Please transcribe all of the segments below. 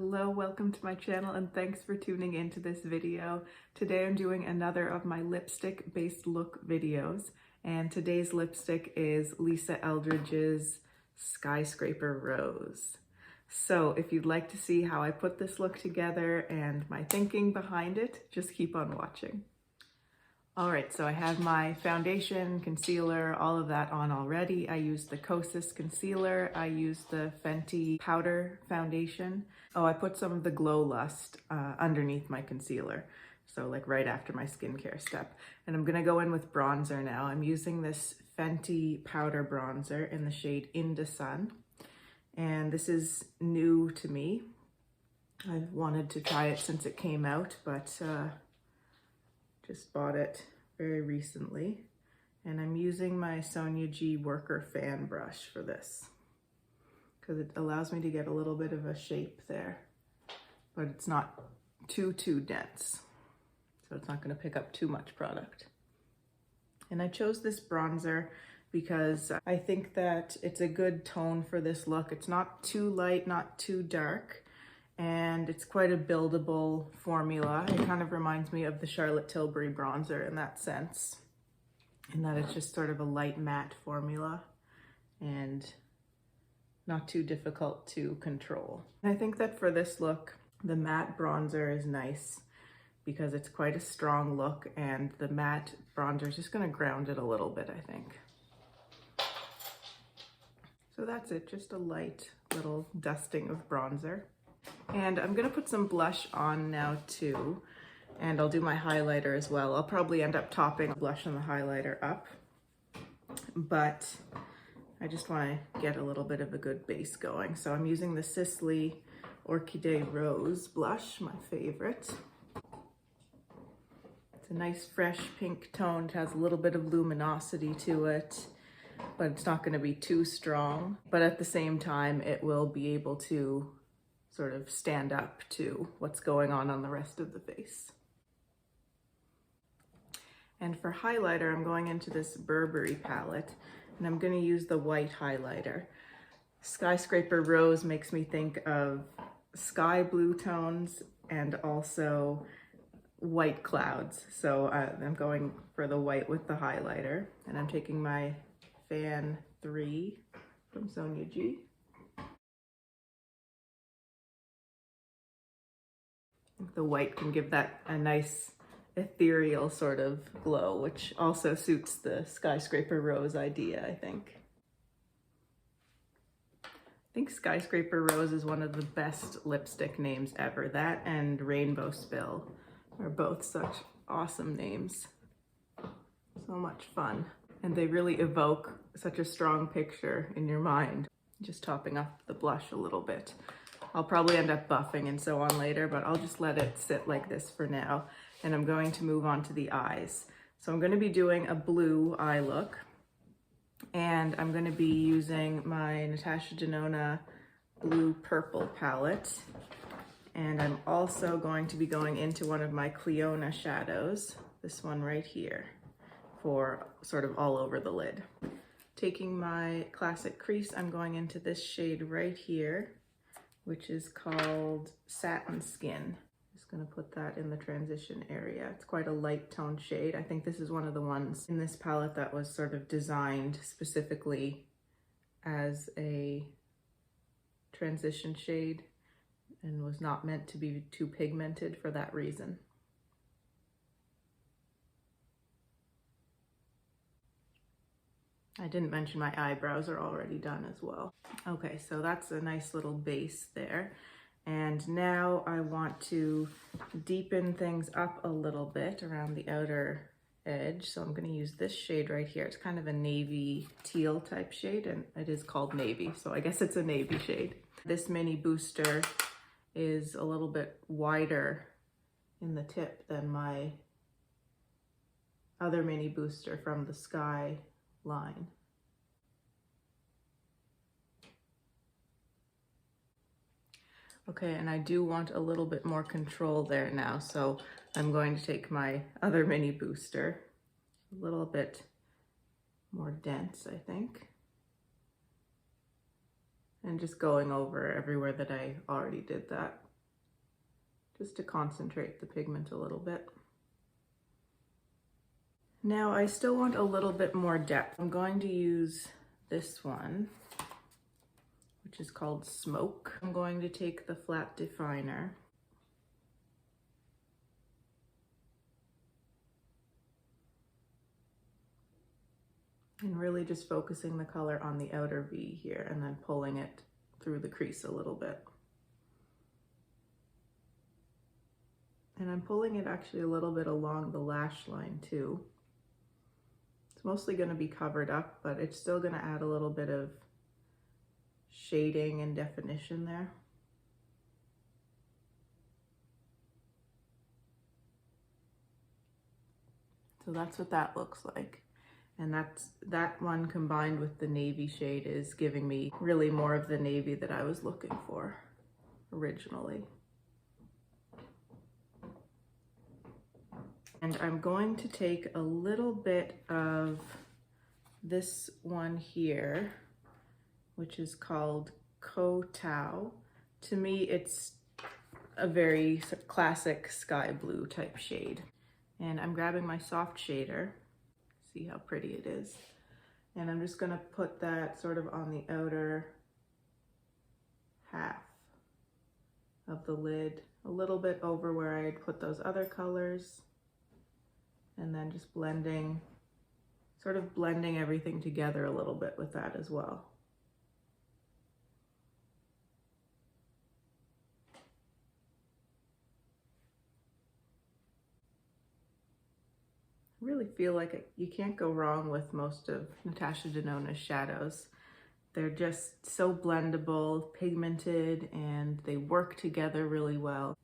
Hello, welcome to my channel and thanks for tuning into this video. Today I'm doing another of my lipstick based look videos, and today's lipstick is Eldridge's Skyscraper Rose. So if you'd like to see how I put this look together and my thinking behind it, just keep on watching. Alright, so I have my foundation, concealer, all of that on already. I used the Kosas concealer, I used the Fenty powder foundation. Oh, I put some of the Glow Lust underneath my concealer, so like right after my skincare step. And I'm gonna go in with bronzer now. I'm using this Fenty powder bronzer in the shade Inda Sun. And this is new to me. I've wanted to try it since it came out, but just bought it very recently, and I'm using my Sonia G worker fan brush for this because it allows me to get a little bit of a shape there, but it's not too dense, so it's not going to pick up too much product. And I chose this bronzer because I think that it's a good tone for this look. It's not too light, not too dark, and it's quite a buildable formula. It kind of reminds me of the Charlotte Tilbury bronzer in that sense, in that it's just sort of a light matte formula and not too difficult to control. And I think that for this look, the matte bronzer is nice because it's quite a strong look, and the matte bronzer is just going to ground it a little bit, I think. So that's it, just a light little dusting of bronzer. And I'm gonna put some blush on now too, and I'll do my highlighter as well. I'll probably end up topping blush and the highlighter up, but I just want to get a little bit of a good base going. So I'm using the Sisley Orchidee Rose blush, my favorite. It's a nice fresh pink tone. It has a little bit of luminosity to it, but it's not going to be too strong. But at the same time, it will be able to sort of stand up to what's going on the rest of the face. And for highlighter, I'm going into this Burberry palette, and I'm going to use the white highlighter. Skyscraper Rose makes me think of sky blue tones and also white clouds. So I'm going for the white with the highlighter, and I'm taking my Fan 3 from Sonia G. The white can give that a nice ethereal sort of glow, which also suits the Skyscraper Rose idea, I think. I think Skyscraper Rose is one of the best lipstick names ever. That and Rainbow Spill are both such awesome names. So much fun. And they really evoke such a strong picture in your mind. Just topping up the blush a little bit. I'll probably end up buffing and so on later, but I'll just let it sit like this for now. And I'm going to move on to the eyes. So I'm going to be doing a blue eye look, and I'm going to be using my Natasha Denona blue purple palette. And I'm also going to be going into one of my Clionadh shadows, this one right here, for sort of all over the lid. Taking my classic crease, I'm going into this shade right here, which is called Satin Skin. Just gonna put that in the transition area. It's quite a light tone shade. I think this is one of the ones in this palette that was sort of designed specifically as a transition shade and was not meant to be too pigmented for that reason. I didn't mention my eyebrows are already done as well. Okay, so that's a nice little base there. And now I want to deepen things up a little bit around the outer edge. So I'm going to use this shade right here. It's kind of a navy teal type shade, and it is called navy, so I guess it's a navy shade. This mini booster is a little bit wider in the tip than my other mini booster from the Sky line. Okay, and I do want a little bit more control there now, so I'm going to take my other mini booster, a little bit more dense, I think, and just going over everywhere that I already did that. just to concentrate the pigment a little bit. Now I still want a little bit more depth. I'm going to use this one, which is called Smoke. I'm going to take the flat definer and really just focusing the color on the outer V here and then pulling it through the crease a little bit. And I'm pulling it actually a little bit along the lash line too. It's mostly going to be covered up, but it's still going to add a little bit of shading and definition there. So that's what that looks like. And that one combined with the navy shade is giving me really more of the navy that I was looking for originally. And I'm going to take a little bit of this one here, which is called Kosas. To me, it's a very classic sky blue type shade. And I'm grabbing my soft shader. See how pretty it is. And I'm just gonna put that sort of on the outer half of the lid, a little bit over where I had put those other colors. And then just blending, sort of blending everything together a little bit with that as well. I really feel like you can't go wrong with most of Natasha Denona's shadows. They're just so blendable, pigmented, and they work together really well.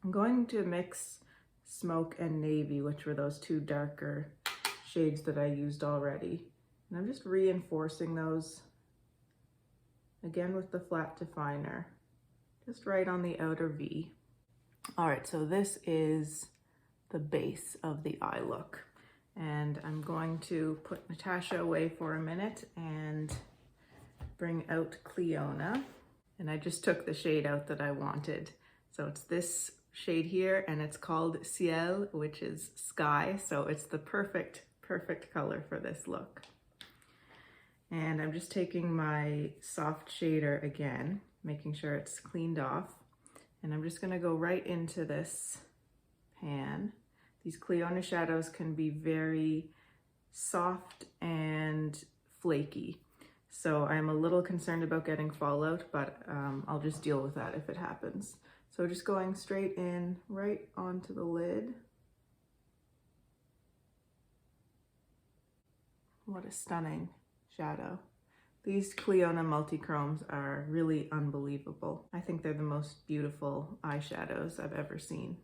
I'm going to mix Smoke and Navy, which were those two darker shades that I used already. And I'm just reinforcing those again with the flat definer, just right on the outer V. All right, so this is the base of the eye look. And I'm going to put Natasha away for a minute and bring out Clionadh. And I just took the shade out that I wanted. So it's this shade here, and it's called Ciel, which is sky. So it's the perfect color for this look. And I'm just taking my soft shader again, making sure it's cleaned off. And I'm just gonna go right into this pan. These Clionadh shadows can be very soft and flaky. So I'm a little concerned about getting fallout, but I'll just deal with that if it happens. So just going straight in, right onto the lid. What a stunning shadow. These Clionadh multichromes are really unbelievable. I think they're the most beautiful eyeshadows I've ever seen.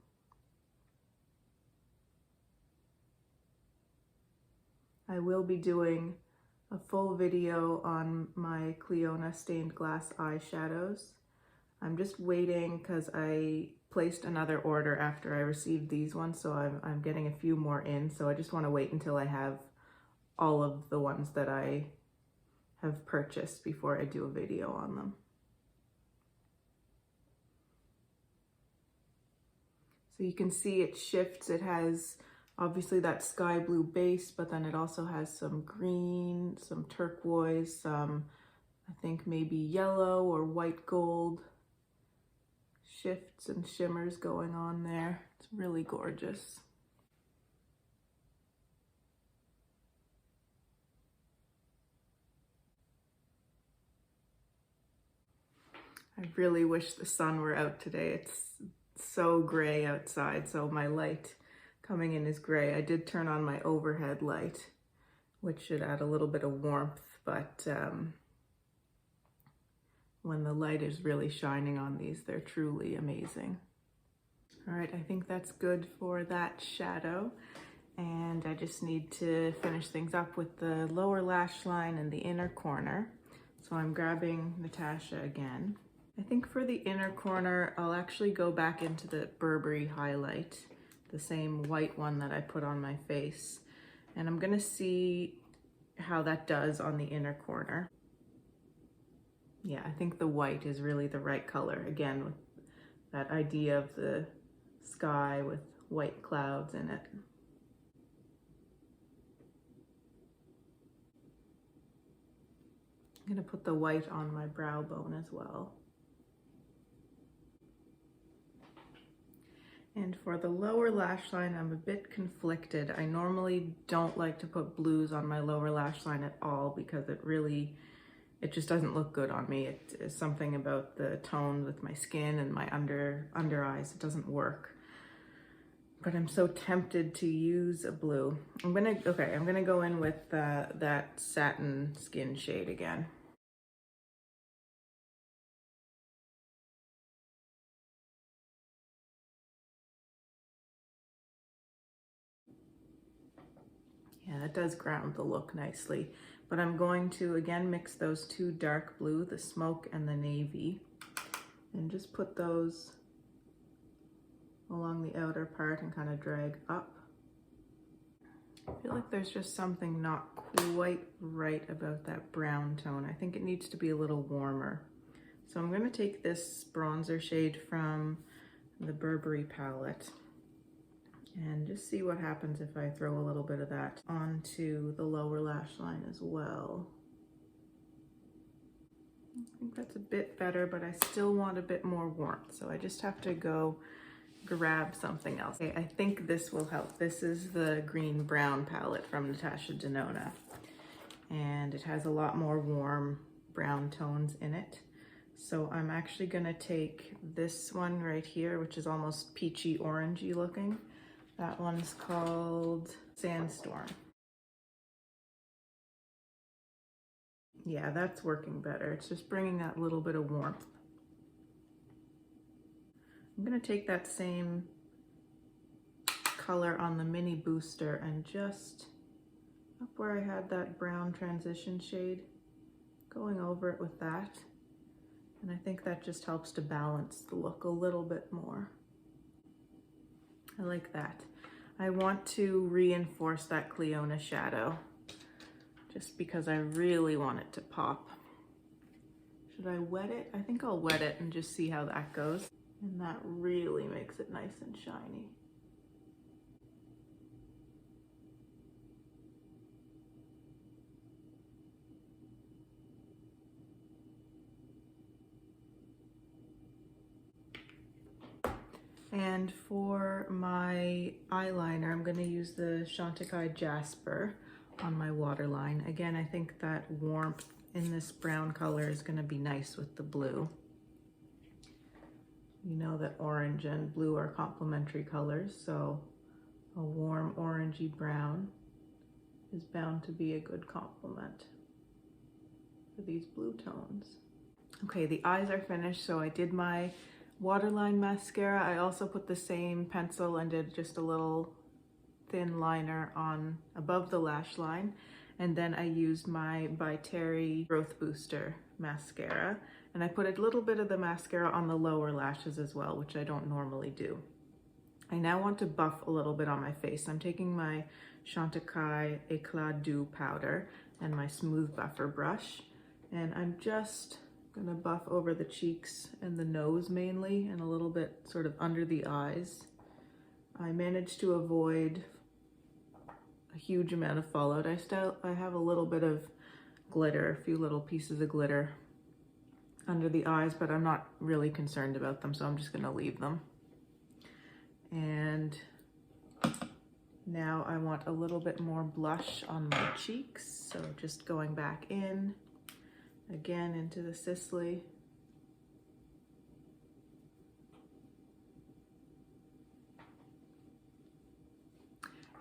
I will be doing a full video on my Clionadh stained glass eyeshadows. I'm just waiting because I placed another order after I received these ones, so I'm getting a few more in, so I just want to wait until I have all of the ones that I have purchased before I do a video on them. So you can see it shifts. It has obviously that sky blue base, but then it also has some green, some turquoise, some I think maybe yellow or white gold shifts and shimmers going on there. It's really gorgeous. I really wish the sun were out today. It's so gray outside, so my light coming in is gray. I did turn on my overhead light, which should add a little bit of warmth, but when the light is really shining on these, they're truly amazing. All right, I think that's good for that shadow. And I just need to finish things up with the lower lash line and the inner corner. So I'm grabbing Natasha again. I think for the inner corner, I'll actually go back into the Burberry highlight, the same white one that I put on my face. And I'm gonna see how that does on the inner corner. Yeah, I think the white is really the right color. Again, with that idea of the sky with white clouds in it. I'm gonna put the white on my brow bone as well. And for the lower lash line, I'm a bit conflicted. I normally don't like to put blues on my lower lash line at all because it just doesn't look good on me. It is something about the tone with my skin and my under eyes. It doesn't work. But I'm so tempted to use a blue. I'm gonna go in with that satin skin shade again. Yeah, that does ground the look nicely. But I'm going to, again, mix those two dark blue, the smoke and the navy, and just put those along the outer part and kind of drag up. I feel like there's just something not quite right about that brown tone. I think it needs to be a little warmer. So I'm going to take this bronzer shade from the Burberry palette and just see what happens if I throw a little bit of that onto the lower lash line as well. I think that's a bit better, but I still want a bit more warmth, so I just have to go grab something else. Okay, I think this will help. This is the green brown palette from Natasha Denona, and it has a lot more warm brown tones in it. So I'm actually gonna take this one right here, which is almost peachy orangey looking. That one's called Sandstorm. Yeah, that's working better. It's just bringing that little bit of warmth. I'm gonna take that same color on the mini booster and just up where I had that brown transition shade, going over it with that. And I think that just helps to balance the look a little bit more. I like that. I want to reinforce that Clionadh shadow just because I really want it to pop. Should I wet it? I think I'll wet it and just see how that goes. And that really makes it nice and shiny. And for my eyeliner, I'm going to use the Chantecaille Jasper on my waterline. Again, I think that warmth in this brown color is going to be nice with the blue. You know that orange and blue are complementary colors, so a warm orangey brown is bound to be a good complement for these blue tones. Okay, the eyes are finished, so I did my waterline mascara. I also put the same pencil and did just a little thin liner on above the lash line, and then I used my By Terry Growth Booster mascara, and I put a little bit of the mascara on the lower lashes as well, which I don't normally do. I now want to buff a little bit on my face. I'm taking my Chantecaille Eclat Doux powder and my smooth buffer brush, and I'm just gonna buff over the cheeks and the nose mainly, and a little bit sort of under the eyes. I managed to avoid a huge amount of fallout. I have a little bit of glitter, a few little pieces of glitter under the eyes, but I'm not really concerned about them, so I'm just gonna leave them. And now I want a little bit more blush on my cheeks, so just going back in again into the Sisley.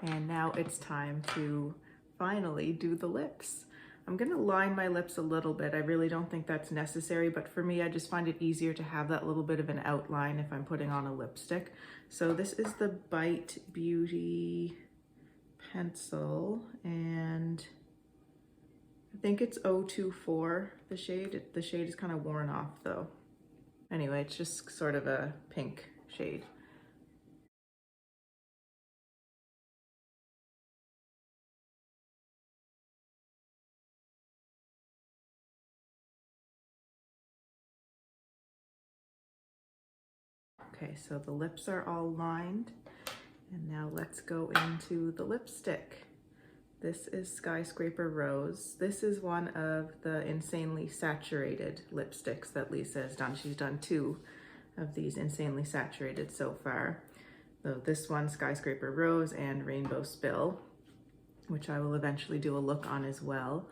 And now it's time to finally do the lips. I'm gonna line my lips a little bit. I really don't think that's necessary, but for me, I just find it easier to have that little bit of an outline if I'm putting on a lipstick. So this is the Bite Beauty pencil, and I think it's 024, the shade. The shade is kind of worn off though. Anyway, it's just sort of a pink shade. Okay, so the lips are all lined, and now let's go into the lipstick. This is Skyscraper Rose. This is one of the insanely saturated lipsticks that Lisa has done. She's done 2 of these insanely saturated so far. So this one, Skyscraper Rose and Rainbow Spill, which I will eventually do a look on as well.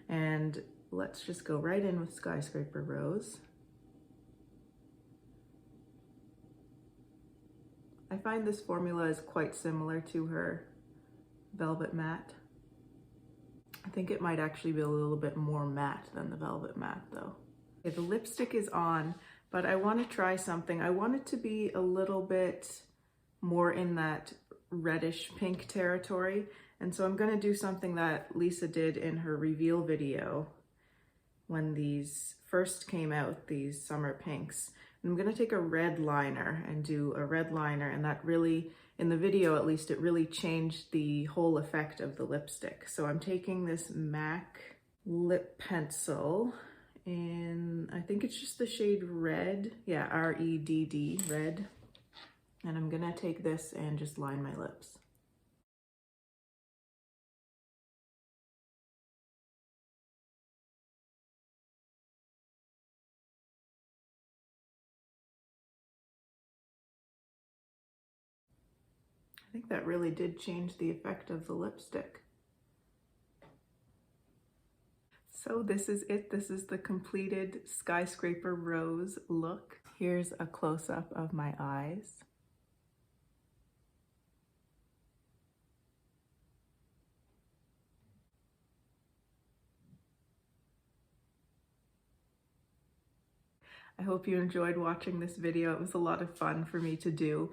And let's just go right in with Skyscraper Rose. I find this formula is quite similar to her Velvet Matte. I think it might actually be a little bit more matte than the Velvet Matte though. Okay, the lipstick is on, but I want to try something. I want it to be a little bit more in that reddish pink territory. And so I'm going to do something that Lisa did in her reveal video when these first came out, these summer pinks. I'm going to take a red liner and do a red liner, and that really, in the video at least, it really changed the whole effect of the lipstick. So I'm taking this MAC lip pencil in, I think it's just the shade Red. Yeah, R-E-D-D, red. And I'm going to take this and just line my lips. I think that really did change the effect of the lipstick. So this is it. This is the completed Skyscraper Rose look. Here's a close-up of my eyes. I hope you enjoyed watching this video. It was a lot of fun for me to do.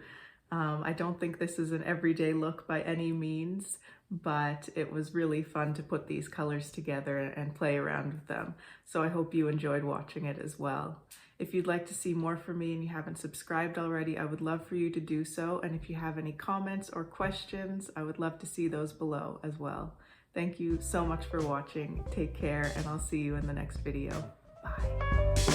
I don't think this is an everyday look by any means, but it was really fun to put these colors together and play around with them. So I hope you enjoyed watching it as well. If you'd like to see more from me and you haven't subscribed already, I would love for you to do so. And if you have any comments or questions, I would love to see those below as well. Thank you so much for watching. Take care, and I'll see you in the next video. Bye.